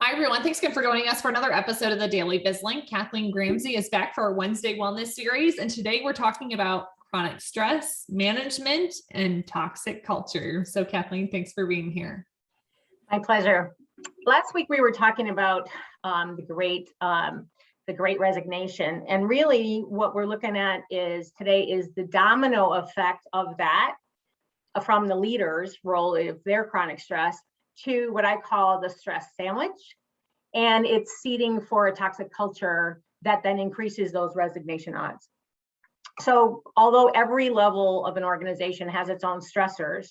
Hi, everyone. Thanks again for joining us for another episode of the Daily BizLink. Kathleen Gramzay is back for our Wednesday Wellness series. And today we're talking about chronic stress, management, and toxic culture. So Kathleen, thanks for being here. My pleasure. Last week we were talking about the great resignation. And really what we're looking at today is the domino effect of that from the leader's role of their chronic stress to what I call the stress sandwich. And it's seeding for a toxic culture that then increases those resignation odds. So although every level of an organization has its own stressors,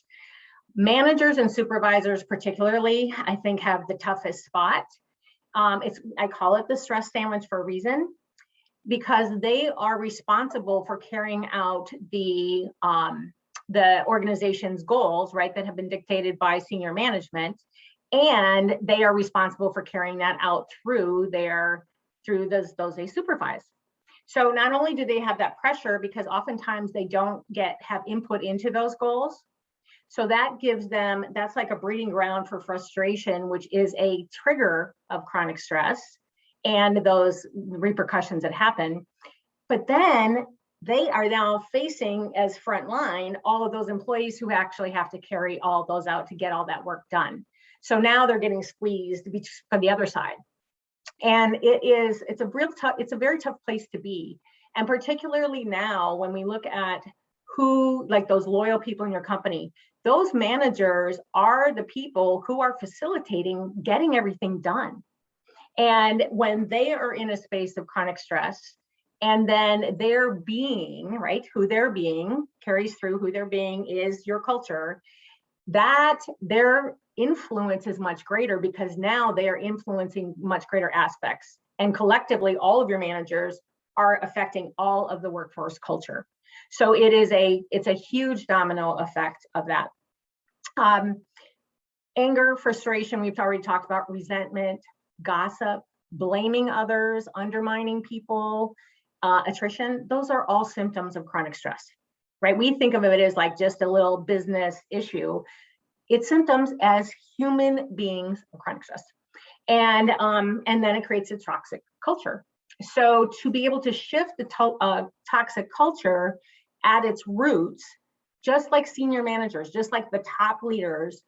managers and supervisors particularly, I think, have the toughest spot. I call it the stress sandwich for a reason, because they are responsible for carrying out the organization's goals, right, that have been dictated by senior management, and they are responsible for carrying that out through those they supervise. So not only do they have that pressure, because oftentimes they don't have input into those goals, so that gives them, that's like a breeding ground for frustration, which is a trigger of chronic stress and those repercussions that happen. But then they are now facing as frontline all of those employees who actually have to carry all those out to get all that work done. So now they're getting squeezed from the other side. And it's a very tough place to be. And particularly now when we look at who, like those loyal people in your company, those managers are the people who are facilitating getting everything done. And when they are in a space of chronic stress, and then their being, right, who they're being carries through, who they're being is your culture, that their influence is much greater, because now they are influencing much greater aspects. And collectively, all of your managers are affecting all of the workforce culture. So it's a huge domino effect of that. Anger, frustration, we've already talked about, resentment, gossip, blaming others, undermining people, attrition, those are all symptoms of chronic stress, right? We think of it as like just a little business issue. It's symptoms as human beings of chronic stress. And then it creates a toxic culture. So to be able to shift the toxic culture at its roots, just like senior managers, just like the top leaders,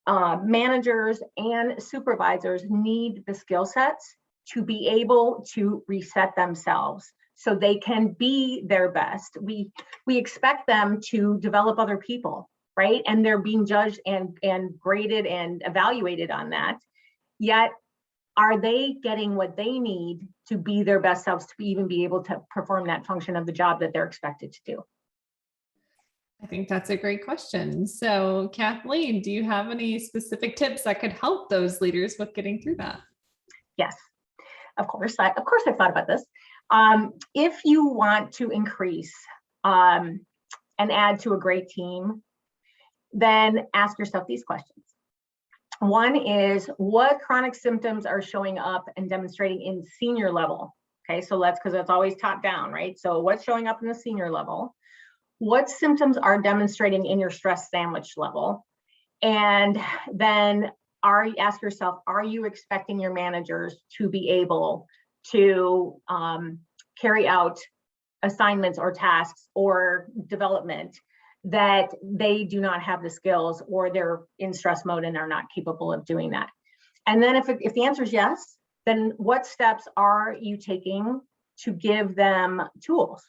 managers and supervisors need the skill sets to be able to reset themselves so they can be their best. We expect them to develop other people, right? And they're being judged and graded and evaluated on that. Yet, are they getting what they need to be their best selves, to even be able to perform that function of the job that they're expected to do? I think that's a great question. So Kathleen, do you have any specific tips that could help those leaders with getting through that? Yes, of course. I've thought about this. If you want to increase and add to a great team, then ask yourself these questions. One is, what chronic symptoms are showing up and demonstrating in senior level? Okay, so because that's always top down, right? So what's showing up in the senior level? What symptoms are demonstrating in your stress sandwich level? And then ask yourself, are you expecting your managers to be able to carry out assignments or tasks or development that they do not have the skills, or they're in stress mode and are not capable of doing that? And then if the answer is yes, then what steps are you taking to give them tools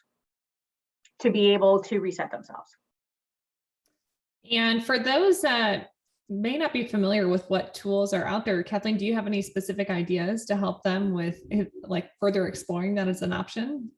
to be able to reset themselves? And for those that may not be familiar with what tools are out there, Kathleen, do you have any specific ideas to help them with like further exploring that as an option?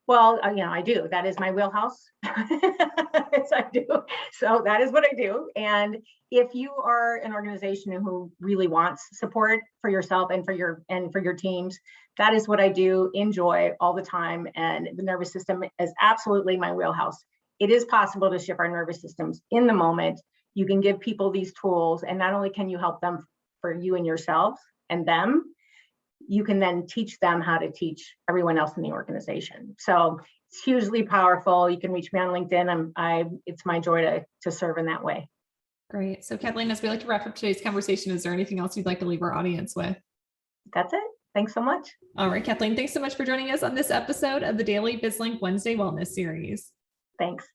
Well, I do. That is my wheelhouse. Yes, I do. So that is what I do. And if you are an organization who really wants support for yourself and for your teams, that is what I do, enjoy all the time. And the nervous system is absolutely my wheelhouse. It is possible to shift our nervous systems in the moment. You can give people these tools, and not only can you help them for you and yourself and them, you can then teach them how to teach everyone else in the organization. So it's hugely powerful. You can reach me on LinkedIn. It's my joy to serve in that way. Great. So Kathleen, as we like to wrap up today's conversation, is there anything else you'd like to leave our audience with? That's it. Thanks so much. All right, Kathleen, thanks so much for joining us on this episode of the Daily BizLink Wednesday Wellness Series. Thanks.